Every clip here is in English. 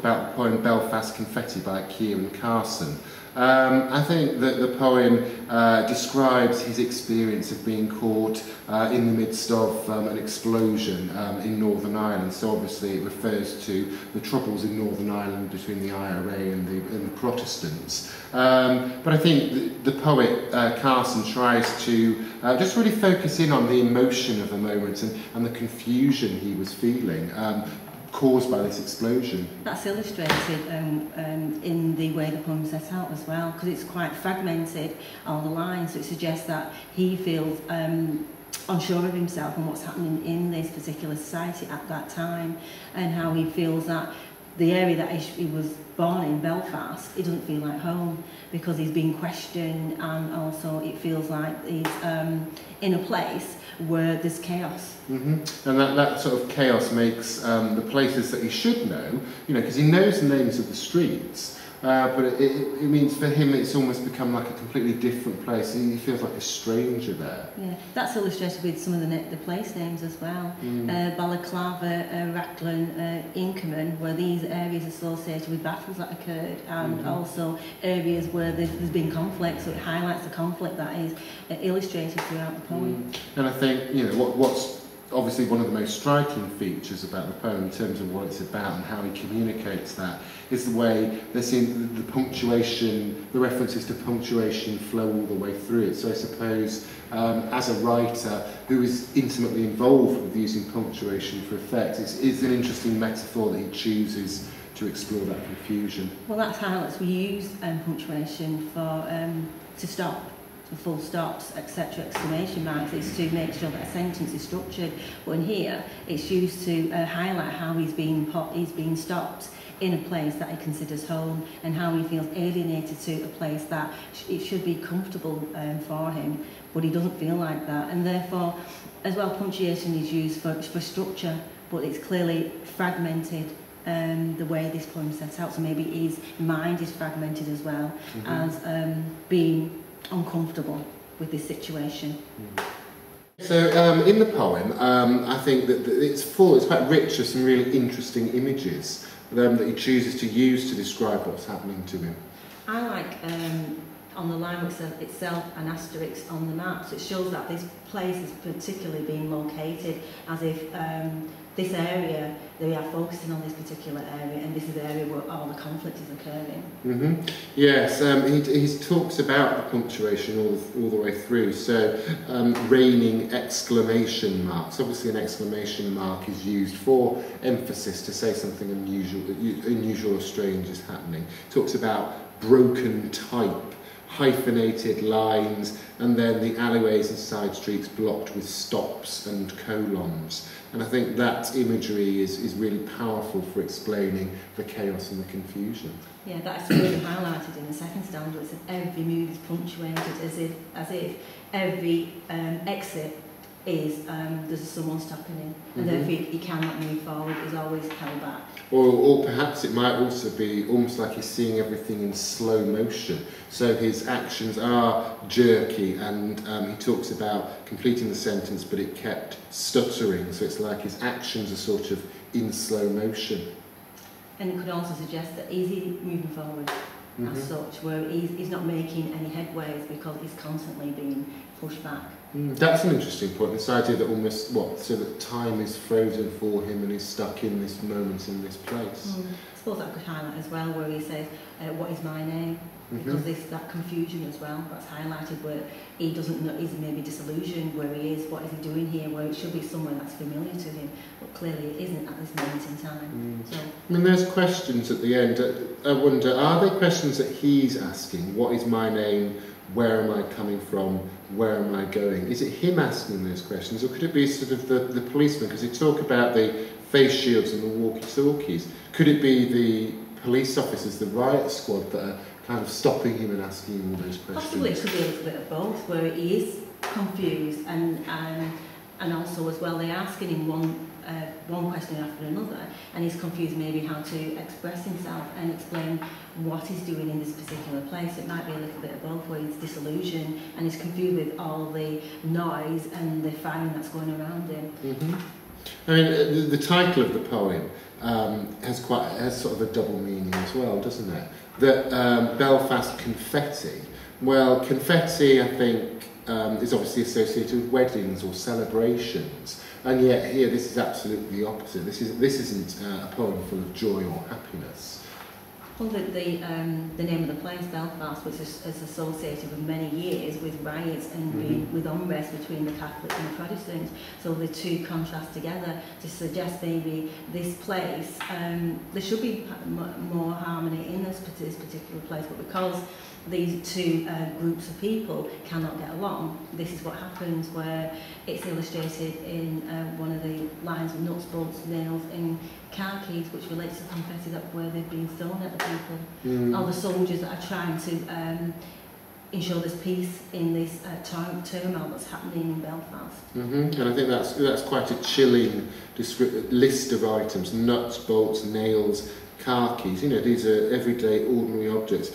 about the poem Belfast Confetti by Ciaron Carson. I think that the poem describes his experience of being caught in the midst of an explosion in Northern Ireland. So obviously it refers to the troubles in Northern Ireland between the IRA and the Protestants. But I think the poet Carson tries to just really focus in on the emotion of the moment and the confusion he was feeling. Caused by this explosion. That's illustrated in the way the poem set out as well, because it's quite fragmented on the lines, so it suggests that he feels unsure of himself and what's happening in this particular society at that time, and how he feels that the area that he was born in, Belfast, it doesn't feel like home because he's being questioned, and also it feels like he's in a place where there's chaos. Mm-hmm. And that sort of chaos makes the places that he should know, because he knows the names of the streets, but it means for him it's almost become like a completely different place. He feels like a stranger there. Yeah, that's illustrated with some of the place names as well. Balaclava, Raglan, Inkerman, where these areas associated with battles that occurred, and also areas where there's been conflict, so it highlights the conflict that is illustrated throughout the poem. And I think, what's obviously one of the most striking features about the poem in terms of what it's about and how he communicates that is the way the punctuation, the references to punctuation flow all the way through it. So I suppose as a writer who is intimately involved with using punctuation for effect, it's an interesting metaphor that he chooses to explore that confusion. Well, that's how we use punctuation for to stop. Full stops, etc., exclamation marks, is to make sure that a sentence is structured. But in here, it's used to highlight how he's being stopped in a place that he considers home, and how he feels alienated to a place that it should be comfortable for him, but he doesn't feel like that. And therefore, as well, punctuation is used for structure, but it's clearly fragmented. The way this poem sets out, so maybe his mind is fragmented as well as being uncomfortable with this situation. So in the poem, I think that it's quite rich with some really interesting images that he chooses to use to describe what's happening to him. I like on the line itself an asterisk on the map, so it shows that this place is particularly being located as if this area, they are focusing on this particular area, and this is the area where all the conflict is occurring. Yes, he talks about the punctuation all the way through, so reigning exclamation marks. Obviously an exclamation mark is used for emphasis, to say something unusual or strange is happening. He talks about broken type, hyphenated lines, and then the alleyways and side streets blocked with stops and colons. And I think that imagery is really powerful for explaining the chaos and the confusion. Yeah, that's really highlighted in the second stanza. It says every move is punctuated as if every exit is there's someone stopping him, and therefore he cannot move forward, is always held back. Or perhaps it might also be almost like he's seeing everything in slow motion, so his actions are jerky, and he talks about completing the sentence but it kept stuttering, so it's like his actions are sort of in slow motion. And it could also suggest that is he moving forward as such, where he's not making any headways because he's constantly being pushed back. That's an interesting point, this idea that almost, so that time is frozen for him and he's stuck in this moment, in this place. I suppose that could highlight as well where he says, what is my name? Because there's that confusion as well that's highlighted, where he doesn't know, he's maybe disillusioned where he is, what is he doing here, where it should be somewhere that's familiar to him, but clearly it isn't at this moment in time. So, I mean, there's questions at the end. I wonder, are they questions that he's asking? What is my name? Where am I coming from? Where am I going? Is it him asking those questions, or could it be sort of the policeman? Because they talk about the face shields and the walkie-talkies. Could it be the police officers, the riot squad, that are kind of stopping him and asking him all those questions? Possibly it could be a little bit of both, where he is confused and also as well they're asking him one question after another, and he's confused maybe how to express himself and explain what he's doing in this particular place. It might be a little bit of both, where he's disillusioned and he's confused with all the noise and the firing that's going around him. I mean, the title of the poem has sort of a double meaning as well, doesn't it? That Belfast Confetti. Well, confetti, I think, is obviously associated with weddings or celebrations, and yet here this is absolutely the opposite. This isn't a poem full of joy or happiness. Well, the name of the place, Belfast, which is associated with many years with riots and with unrest between the Catholics and the Protestants. So the two contrast together to suggest maybe this place, there should be more harmony in this particular place, but because these two groups of people cannot get along, this is what happens, where it's illustrated in one of the lines with nuts, bolts, nails and car keys, which relates to confetti where they've been thrown at the people. All the soldiers that are trying to ensure there's peace in this turmoil that's happening in Belfast. And I think that's quite a chilling list of items: nuts, bolts, nails, car keys. You know, these are everyday, ordinary objects.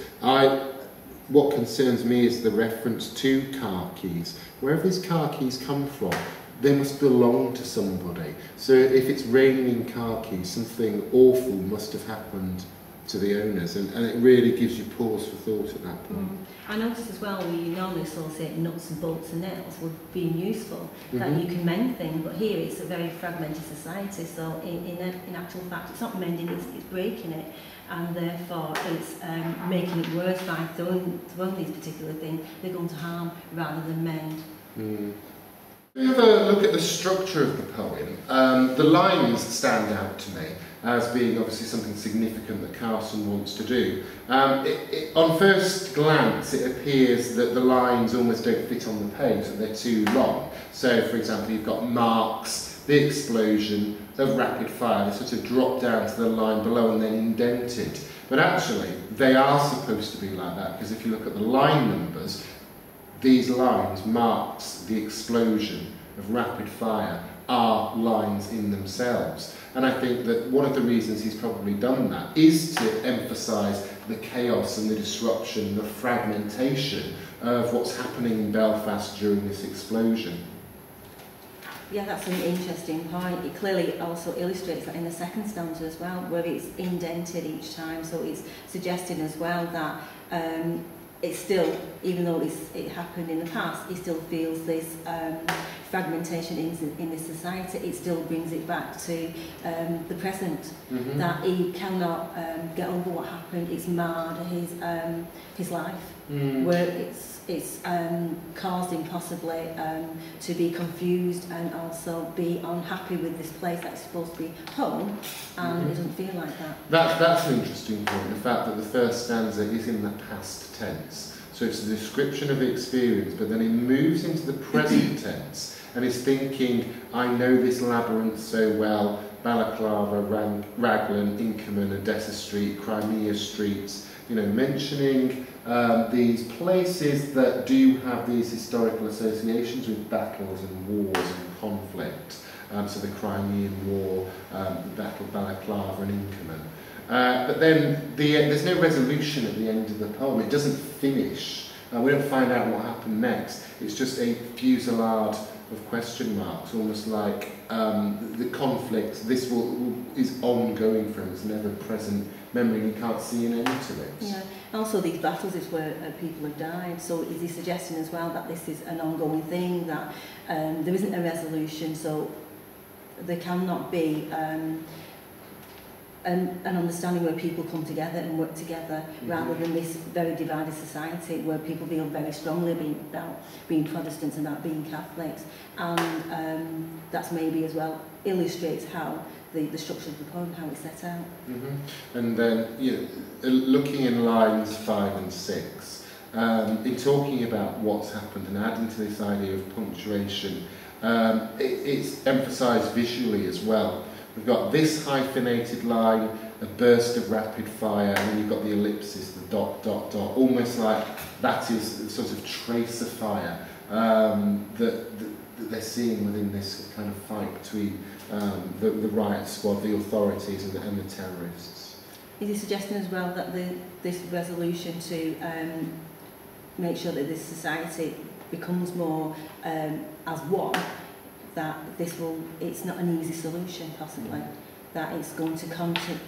What concerns me is the reference to car keys. Wherever these car keys come from, they must belong to somebody. So if it's raining car keys, something awful must have happened to the owners, and it really gives you pause for thought at that point. I noticed as well, we normally associate nuts and bolts and nails with being useful, that you can mend things, but here it's a very fragmented society, so in actual fact it's not mending, it's breaking it, and therefore it's making it worse by throwing these particular things. They're going to harm rather than mend. If you have a look at the structure of the poem, the lines stand out to me as being obviously something significant that Carson wants to do. On first glance, it appears that the lines almost don't fit on the page, that they're too long. So, for example, you've got marks, the explosion of rapid fire, they sort of drop down to the line below and then indented. But actually, they are supposed to be like that, because if you look at the line numbers, these lines, marks the explosion of rapid fire, are lines in themselves. And I think that one of the reasons he's probably done that is to emphasise the chaos and the disruption, the fragmentation of what's happening in Belfast during this explosion. Yeah, that's an interesting point. It clearly also illustrates that in the second stanza as well, where it's indented each time, so it's suggesting as well that it's still, even though it happened in the past, he still feels this fragmentation in this society. It still brings it back to the present, that he cannot get over what happened. It's marred his life, where it's caused him possibly to be confused and also be unhappy with this place that's supposed to be home, and it doesn't feel like that. That's an interesting point, the fact that the first stanza is in the past tense. So it's a description of the experience, but then it moves into the present tense and is thinking, I know this labyrinth so well: Balaclava, Raglan, Inkerman, Odessa Street, Crimea streets, you know, mentioning these places that do have these historical associations with battles and wars and conflict. So the Crimean War, the Battle of Balaclava and Inkerman. But then there's no resolution at the end of the poem. It doesn't finish. We don't find out what happened next. It's just a fusillade of question marks, almost like the conflict. This is ongoing for him. It's never present memory, and you can't see an end to it. Yeah. Also, these battles is where people have died. So is he suggesting as well that this is an ongoing thing, that there isn't a resolution, so there cannot be an understanding where people come together and work together, rather than this very divided society where people feel very strongly about being Protestants and about being Catholics, and that's maybe as well illustrates how the structure of the poem, how it's set out. And then, you know, looking in lines 5 and 6, in talking about what's happened and adding to this idea of punctuation, it's emphasised visually as well. We've got this hyphenated line, a burst of rapid fire, and then you've got the ellipsis, the dot, dot, dot, almost like that is a sort of trace of fire that they're seeing within this kind of fight between the riot squad, the authorities and the terrorists. Is he suggesting as well that this resolution to make sure that this society becomes more as one, that it's not an easy solution possibly, that it's going to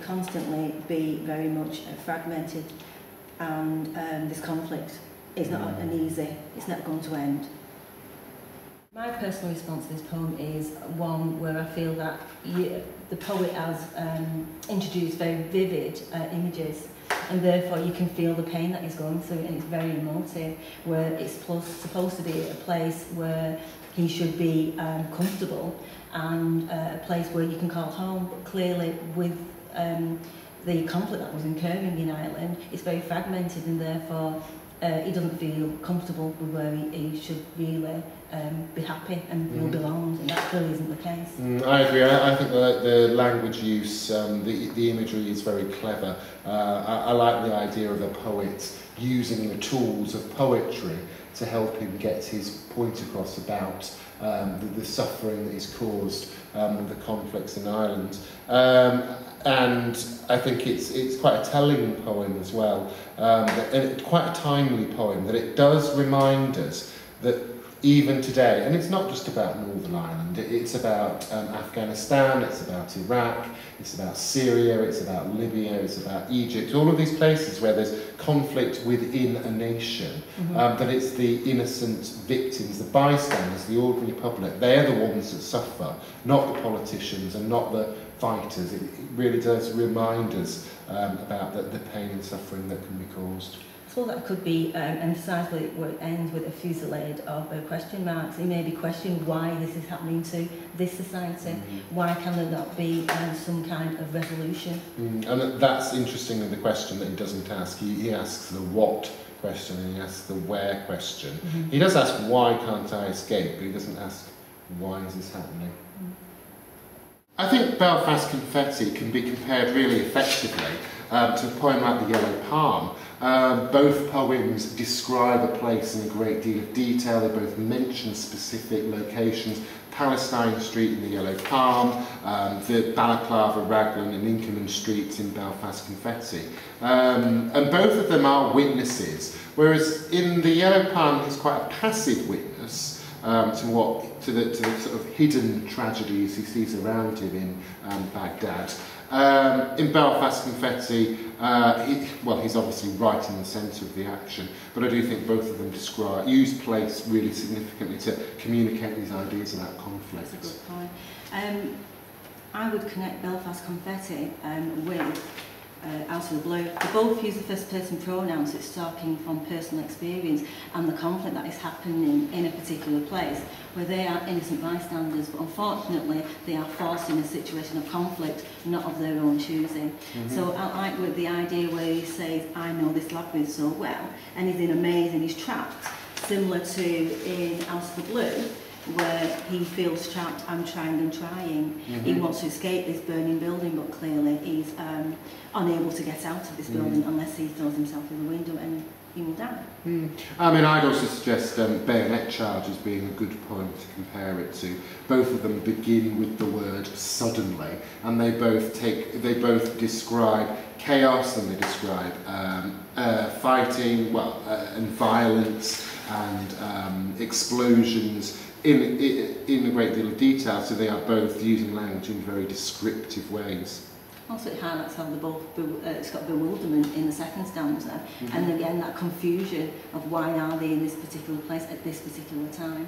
constantly be very much fragmented, and this conflict is not it's not going to end. My personal response to this poem is one where I feel that the poet has introduced very vivid images, and therefore you can feel the pain that he's going through, and it's very emotive, where it's supposed to be a place where he should be comfortable, and a place where you can call home, but clearly with the conflict that was occurring in Ireland, it's very fragmented, and therefore he doesn't feel comfortable with where he should really be happy and feel belonged, and that clearly isn't the case. I agree. I think the language use, the imagery is very clever. I like the idea of a poet using the tools of poetry to help him get his point across about the suffering that is caused with the conflicts in Ireland. And I think it's quite a telling poem as well, and quite a timely poem, that it does remind us that even today, and it's not just about Northern Ireland, it's about Afghanistan, it's about Iraq, it's about Syria, it's about Libya, it's about Egypt, all of these places where there's conflict within a nation, that it's the innocent victims, the bystanders, the ordinary public, they're the ones that suffer, not the politicians and not the fighters. It really does remind us about the pain and suffering that can be caused. So that could be emphasised where it ends with a fusillade of question marks. It may be questioned why this is happening to this society. Why can there not be some kind of resolution? And that's interesting in the question that he doesn't ask. He asks the what question and he asks the where question. He does ask why can't I escape, but he doesn't ask why is this happening. I think Belfast Confetti can be compared really effectively to a poem like The Yellow Palm. Both poems describe a place in a great deal of detail. They both mention specific locations. Palestine Street in The Yellow Palm, the Balaclava, Raglan and Inkerman Streets in Belfast Confetti. And both of them are witnesses, whereas in The Yellow Palm he's quite a passive witness to the sort of hidden tragedies he sees around him in Baghdad. In Belfast Confetti, he's obviously right in the centre of the action, but I do think both of them use place really significantly to communicate these ideas about conflict. That's a good point. I would connect Belfast Confetti with Out of the Blue. They both use the first person pronouns. It's talking from personal experience and the conflict that is happening in a particular place, where they are innocent bystanders, but unfortunately they are forced in a situation of conflict, not of their own choosing. So I like with the idea where he says, I know this labyrinth so well, and he's in a maze and he's trapped, similar to in Out of the Blue, where he feels trapped, I'm trying and trying. He wants to escape this burning building, but clearly he's unable to get out of this building unless he throws himself through the window and he will die. I mean, I'd also suggest Bayonet Charge as being a good poem to compare it to. Both of them begin with the word suddenly, and they both describe chaos, and they describe fighting, and violence and explosions in a great deal of detail, so they are both using language in very descriptive ways. Also, it highlights how it's got bewilderment in the second stanza, and again that confusion of why are they in this particular place at this particular time.